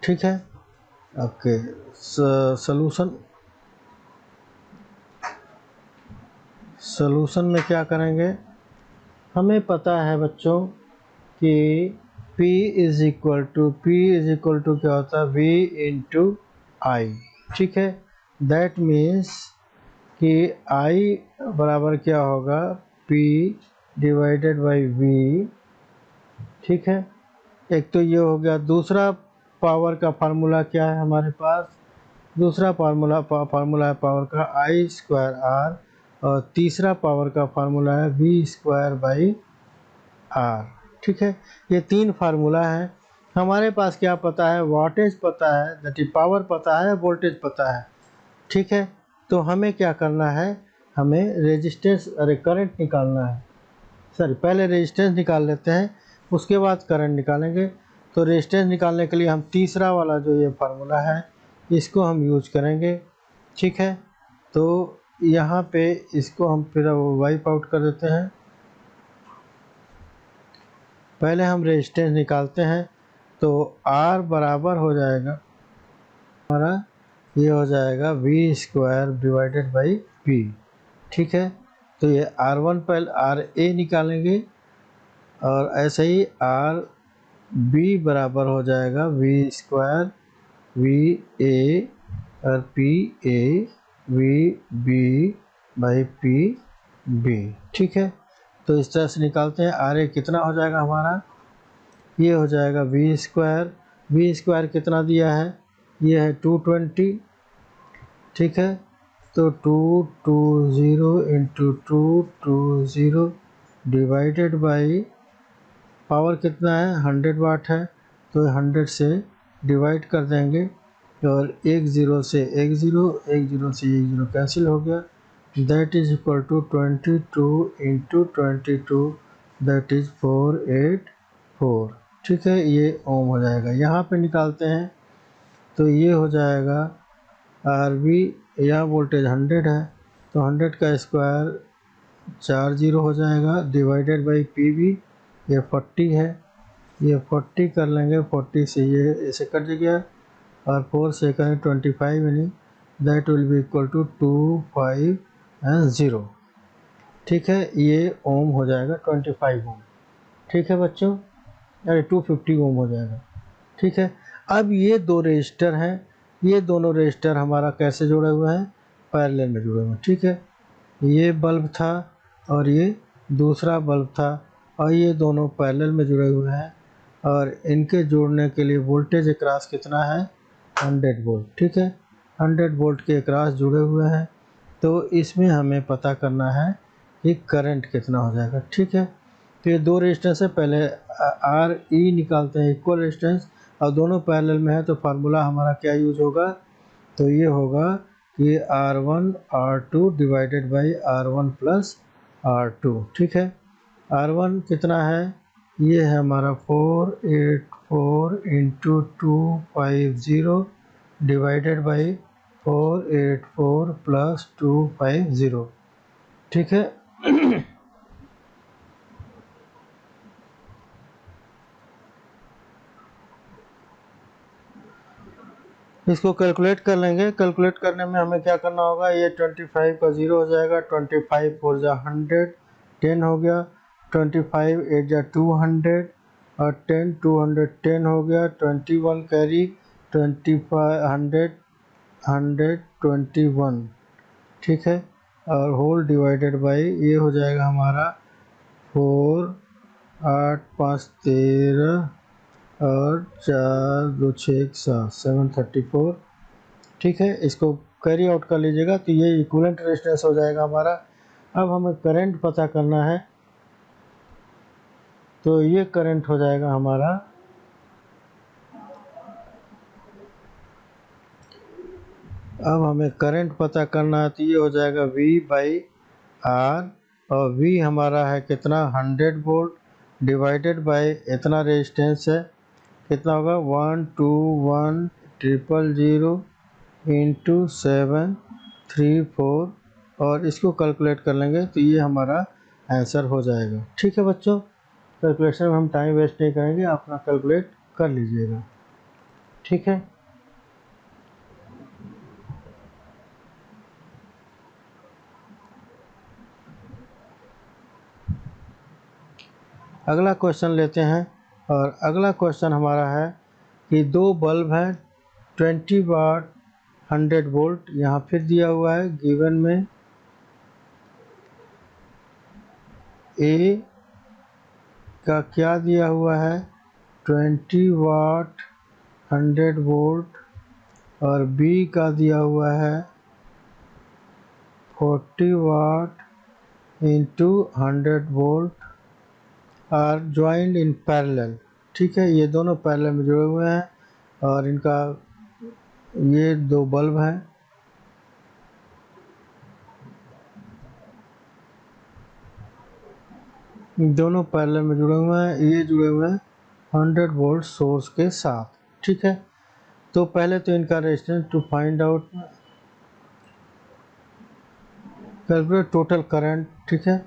Speaker 1: ठीक है, ओके, सॉल्यूशन में क्या करेंगे, हमें पता है बच्चों कि P इज इक्वल टू क्या होता है, V इंटू I। ठीक है, दैट मीन्स कि I बराबर क्या होगा, P डिवाइडेड बाई V। ठीक है, एक तो ये हो गया। दूसरा पावर का फार्मूला क्या है हमारे पास, दूसरा फार्मूला है पावर का I²R, और तीसरा पावर का फार्मूला है V²/R। ठीक है, ये 3 फार्मूला है। हमारे पास क्या पता है, वाटेज पता है, दैट इज पावर पता है, वोल्टेज पता है। ठीक है, तो हमें क्या करना है, हमें रेजिस्टेंस करंट निकालना है। सॉरी, पहले रेजिस्टेंस निकाल लेते हैं, उसके बाद करंट निकालेंगे। तो रेजिस्टेंस निकालने के लिए हम तीसरा वाला जो ये फार्मूला है इसको हम यूज करेंगे। ठीक है, तो यहाँ पे इसको हम फिर वाइप आउट कर देते हैं। पहले हम रेजिस्टेंस निकालते हैं, तो R बराबर हो जाएगा हमारा, ये हो जाएगा V² डिवाइडेड बाई P। ठीक है, तो ये R1 पहले RA निकालेंगे, और ऐसे ही RB बराबर हो जाएगा V² VA और PA VB/PB। ठीक है, तो इस तरह से निकालते हैं। RA कितना हो जाएगा हमारा, ये हो जाएगा V² कितना दिया है, ये है 220। ठीक है, तो 220 इंटू 220 डिवाइडेड बाई पावर कितना है, 100 वाट है, तो 100 से डिवाइड कर देंगे, और 10 से 10 से 10 कैंसिल हो गया, that is equal to 22 into 22, that is 484। ठीक है, ये ओम हो जाएगा। यहाँ पे निकालते हैं, तो ये हो जाएगा RB, यहाँ वोल्टेज 100 है, तो 100 का स्क्वायर 40 हो जाएगा, डिवाइडेड बाई PB, ये 40 है, ये 40 कर लेंगे, 40 से ये ऐसे कट गया, और 4 से करें 25 यानी that will be equal to 250। ठीक है, ये ओम हो जाएगा 25 ओम। ठीक है बच्चों, अरे 250 ओम हो जाएगा। ठीक है, अब ये 2 रेजिस्टर हैं, ये दोनों रेजिस्टर हमारा कैसे जुड़े हुए हैं, पैरेलल में जुड़े हुए हैं। ठीक है, ये बल्ब था और ये दूसरा बल्ब था और ये दोनों पैरेलल में जुड़े हुए हैं और इनके जोड़ने के लिए वोल्टेज अक्रॉस कितना है, 100 वोल्ट। ठीक है, 100 वोल्ट के अक्रॉस जुड़े हुए हैं। तो इसमें हमें पता करना है कि करंट कितना हो जाएगा। ठीक है, तो ये दो रेजिस्टेंस है, पहले आर ई निकालते हैं, इक्वल रेजिस्टेंस, और दोनों पैरेलल में है तो फार्मूला हमारा क्या यूज होगा, तो ये होगा कि R1 R2 divided by R1 plus R2। ठीक है, R1 कितना है, ये है हमारा 484 इंटू 250 डिवाइडेड बाई 484 प्लस 250। ठीक है, इसको कैलकुलेट कर लेंगे। कैलकुलेट करने में हमें क्या करना होगा, ये 25 का 0 हो जाएगा, 25 4 जा 100, 10 हो गया, 25 8 जा 200 और 10 210 हो गया, 21 कैरी, 25 100 121। ठीक है, और होल डिवाइडेड बाई ये हो जाएगा हमारा 4 8 5 13 और 4 2 6 7 734। ठीक है, इसको कैरी आउट कर लीजिएगा तो ये इक्विवेलेंट रेजिस्टेंस हो जाएगा हमारा। अब हमें करंट पता करना है, तो ये करंट हो जाएगा हमारा, अब हमें करंट पता करना है तो ये हो जाएगा V बाई R, और V हमारा है कितना, 100 वोल्ट डिवाइडेड बाई इतना रेजिस्टेंस है, कितना होगा 121 000 इंटू 734, और इसको कैलकुलेट कर लेंगे तो ये हमारा आंसर हो जाएगा। ठीक है बच्चों, कैलकुलेशन में हम टाइम वेस्ट नहीं करेंगे, अपना कैलकुलेट कर लीजिएगा। ठीक है, अगला क्वेश्चन लेते हैं, और अगला क्वेश्चन हमारा है कि दो बल्ब हैं 20 वाट 100 वोल्ट, यहाँ फिर दिया हुआ है गिवन में ए का क्या दिया हुआ है, 20 वाट 100 वोल्ट, और बी का दिया हुआ है 40 watt into 100 volt are joint in parallel. ठीक है, ये दोनों पैरेलल में जुड़े हुए हैं और इनका ये दो बल्ब हैं, दोनों पैरेलल में जुड़े हुए हैं, ये जुड़े हुए हैं 100 वोल्ट सोर्स के साथ। ठीक है, तो पहले तो इनका resistance to find out, calculate total current. ठीक है,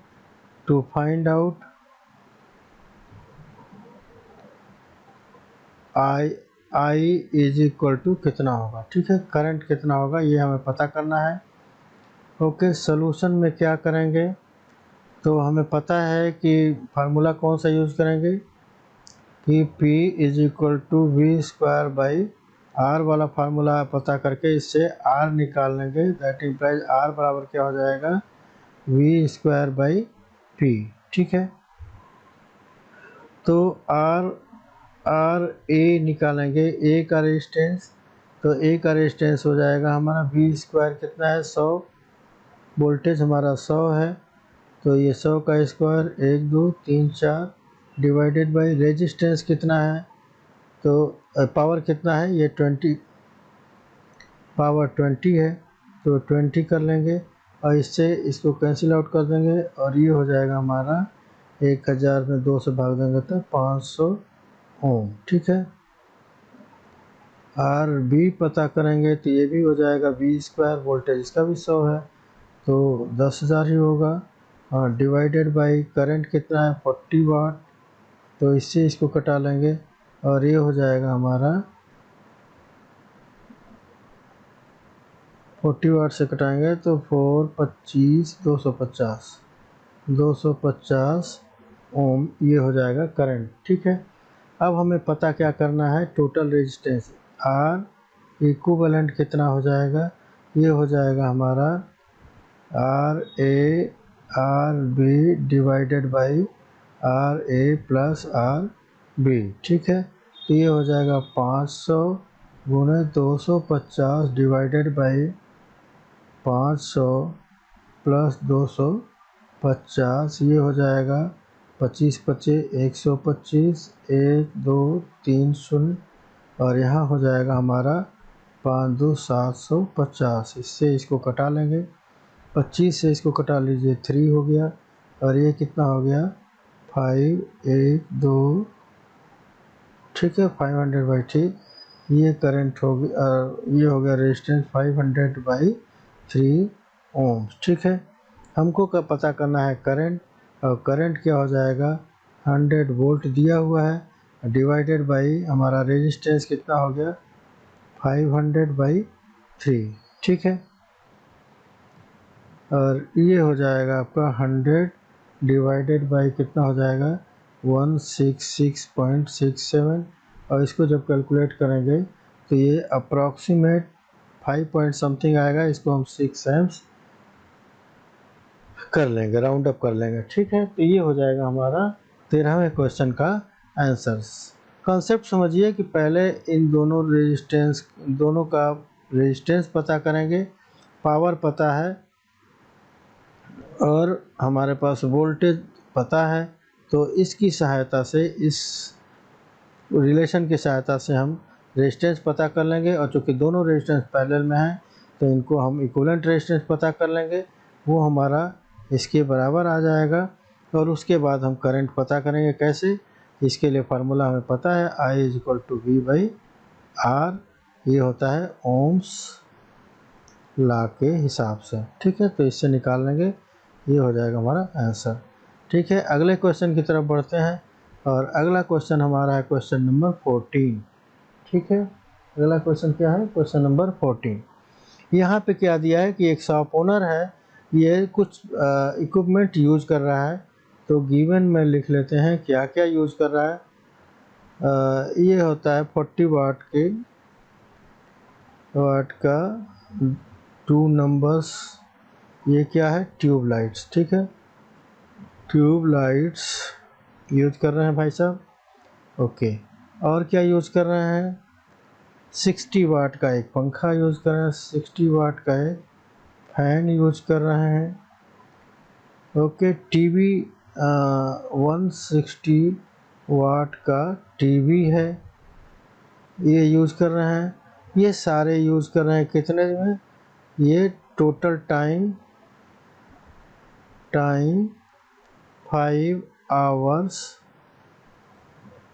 Speaker 1: to find out I is equal to कितना होगा। ठीक है, करंट कितना होगा ये हमें पता करना है। ओके, सोल्यूशन में क्या करेंगे, तो हमें पता है कि फार्मूला कौन सा यूज़ करेंगे कि P is equal to V square by R वाला फार्मूला पता करके इससे R निकाल लेंगे, दैट इम्प्लाइज R बराबर क्या हो जाएगा, वी स्क्वायर बाई पी। ठीक है, तो आर ए निकालेंगे, ए का रेजिस्टेंस, तो ए का रेजिस्टेंस हो जाएगा हमारा वी स्क्वायर कितना है 100, वोल्टेज हमारा 100 है, तो ये 100 का स्क्वायर 1 2 3 4 डिवाइडेड बाई रेजिस्टेंस कितना है, तो पावर कितना है, ये 20 पावर 20 है, तो 20 कर लेंगे और इससे इसको कैंसिल आउट कर देंगे और ये हो जाएगा हमारा 1000 में 2 से भाग देंगे तो 500 ओम। ठीक है, आर बी पता करेंगे तो ये भी हो जाएगा वी स्क्वायर, वोल्टेज इसका भी 100 है तो 10,000 ही होगा, और डिवाइडेड बाई करंट कितना है 40 वाट, तो इससे इसको कटा लेंगे और ये हो जाएगा हमारा 40 वाट से कटाएंगे तो 4 25 250 ओम, ये हो जाएगा करंट। ठीक है, अब हमें पता क्या करना है, टोटल रेजिस्टेंस आर इक्विवेलेंट कितना हो जाएगा, ये हो जाएगा हमारा RA/RB divided by RA plus RB, ठीक है। तो ये हो जाएगा 500 गुणे 250 डिवाइडेड बाई 500 प्लस 250, ये हो जाएगा 25 25 125, 1 2 3 0, और यहाँ हो जाएगा हमारा 5 2 750। इससे इसको कटा लेंगे, 25 से इसको कटा लीजिए 3 हो गया, और ये कितना हो गया 5 1 2, ठीक है 500/3। ये करंट हो गया, ये हो गया रेजिस्टेंस 500/3 ओम्स, ठीक है। हमको का पता करना है करंट, और करंट क्या हो जाएगा 100 वोल्ट दिया हुआ है डिवाइडेड बाई हमारा रेजिस्टेंस कितना हो गया 500/3, ठीक है। और ये हो जाएगा आपका 100 डिवाइडेड बाई कितना हो जाएगा 166.67, और इसको जब कैलकुलेट करेंगे तो ये अप्रॉक्सीमेट 5 पॉइंट समथिंग आएगा। इसको हम 6 एम्स कर लेंगे, राउंड अप कर लेंगे, ठीक है। तो ये हो जाएगा हमारा 13वें क्वेश्चन का आंसर्स। कॉन्सेप्ट समझिए कि पहले इन दोनों का रेजिस्टेंस पता करेंगे, पावर पता है और हमारे पास वोल्टेज पता है, तो इसकी सहायता से, इस रिलेशन की सहायता से हम रेजिस्टेंस पता कर लेंगे। और चूँकि दोनों रेजिस्टेंस पैरेलल में हैं तो इनको हम इक्विवेलेंट रेजिस्टेंस पता कर लेंगे, वो हमारा इसके बराबर आ जाएगा। और उसके बाद हम करंट पता करेंगे, कैसे, इसके लिए फार्मूला हमें पता है I=V/R, ये होता है ओम्स लॉ के हिसाब से, ठीक है। तो इससे निकाल लेंगे, ये हो जाएगा हमारा आंसर, ठीक है। अगले क्वेश्चन की तरफ बढ़ते हैं, और अगला क्वेश्चन हमारा है क्वेश्चन नंबर 14, ठीक है। अगला क्वेश्चन क्या है, क्वेश्चन नंबर 14। यहाँ पे क्या दिया है कि एक शॉप ओनर है, ये कुछ इक्विपमेंट यूज़ कर रहा है। तो गिवन में लिख लेते हैं क्या क्या यूज़ कर रहा है। ये होता है 40 वाट का 2 नंबर्स, ये क्या है ट्यूब लाइट्स, ठीक है। ट्यूब लाइट्स यूज कर रहे हैं भाई साहब, ओके। और क्या यूज कर रहे हैं, 60 वाट का एक पंखा यूज कर रहे हैं, 60 वाट का एक फैन यूज कर रहे हैं, ओके। टीवी 160 वाट का टीवी है, ये यूज कर रहे हैं। ये सारे यूज कर रहे हैं कितने में, ये total time 5 hours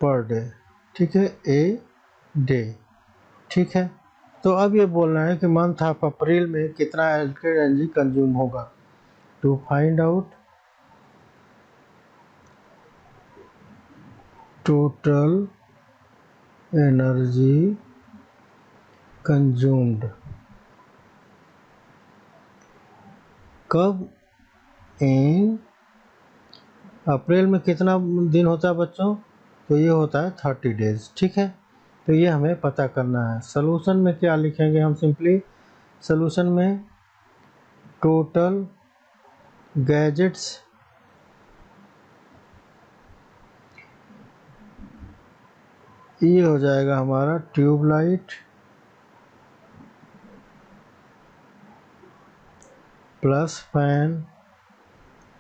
Speaker 1: per day, ठीक है, ए डे, ठीक है। तो अब ये बोलना है कि मंथ ऑफ अप्रैल में कितना इलेक्ट्रिक एनर्जी कंज्यूम होगा। To find out total energy consumed, कब, इन अप्रैल में कितना दिन होता है बच्चों, तो ये होता है 30 डेज, ठीक है। तो ये हमें पता करना है। सॉल्यूशन में क्या लिखेंगे हम, सिंपली सॉल्यूशन में टोटल गैजेट्स ये हो जाएगा हमारा tubelight plus fan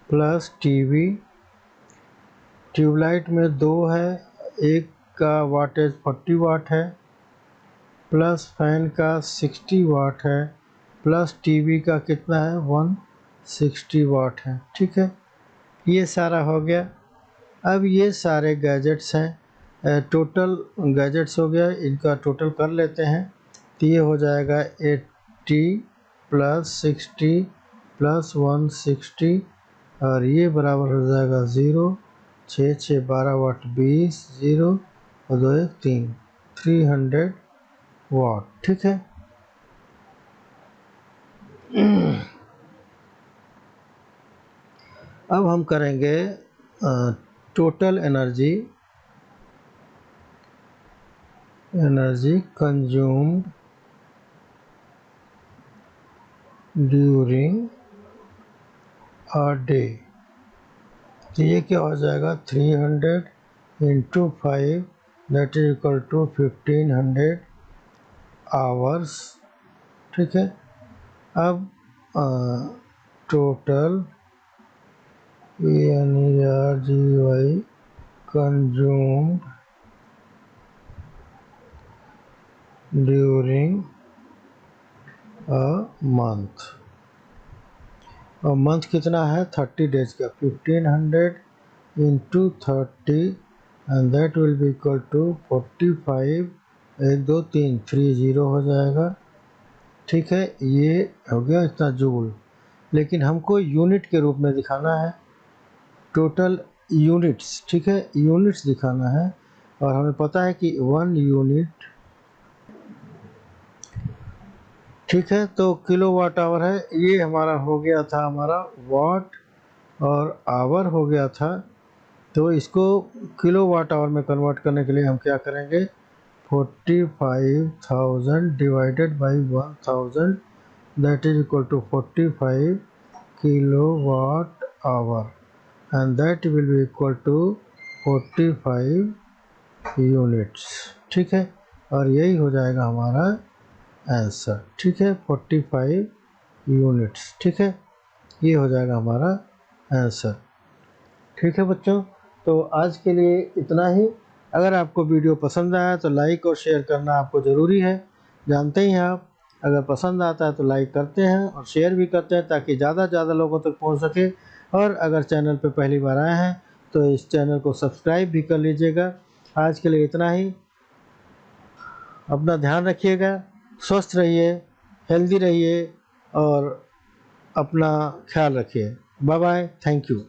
Speaker 1: plus TV. Tubelight में 2 है, एक का वाटेज 40 वाट है, प्लस फैन का 60 वाट है, प्लस टीवी का कितना है 160 वाट है, ठीक है। ये सारा हो गया। अब ये सारे गैजेट्स हैं, टोटल गैजेट्स हो गया, इनका टोटल कर लेते हैं। तो ये हो जाएगा 80 प्लस 60 प्लस 160, और ये बराबर हो जाएगा 0, 6 6 12 वाट 20, 0 और 2 1 3, 300 वाट, ठीक है। अब हम करेंगे total energy consumed during a day. तो ये क्या हो जाएगा, 300 into 5 that is equal to 1500 hours. ठीक है, अब total ENERGY consumed during a month। और मंथ कितना है, 30 डेज का, 1500 into 30 and that will be equal to 45, 1 2 3 30 हो जाएगा। ठीक है, ये हो गया इतना जूल, लेकिन हमको यूनिट के रूप में दिखाना है, टोटल यूनिट्स। ठीक है, यूनिट्स दिखाना है, और हमें पता है कि 1 यूनिट, ठीक है, तो किलो वाट आवर है। ये हमारा हो गया था, हमारा वाट और आवर हो गया था। तो इसको किलो वाट आवर में कन्वर्ट करने के लिए हम क्या करेंगे, 45,000 divided by 1000 that is equal to 45 kilowatt hour and that will be equal to 45 units. ठीक है, और यही हो जाएगा हमारा आंसर। ठीक है, 45 यूनिट्स। ठीक है, ये हो जाएगा हमारा आंसर। ठीक है बच्चों, तो आज के लिए इतना ही। अगर आपको वीडियो पसंद आया तो लाइक और शेयर करना आपको ज़रूरी है, जानते ही हैं आप। अगर पसंद आता है तो लाइक करते हैं और शेयर भी करते हैं ताकि ज़्यादा से ज़्यादा लोगों तक पहुंच सके। और अगर चैनल पर पहली बार आए हैं तो इस चैनल को सब्सक्राइब भी कर लीजिएगा। आज के लिए इतना ही, अपना ध्यान रखिएगा, स्वस्थ रहिए, हेल्दी रहिए और अपना ख्याल रखिए। Bye bye, thank you.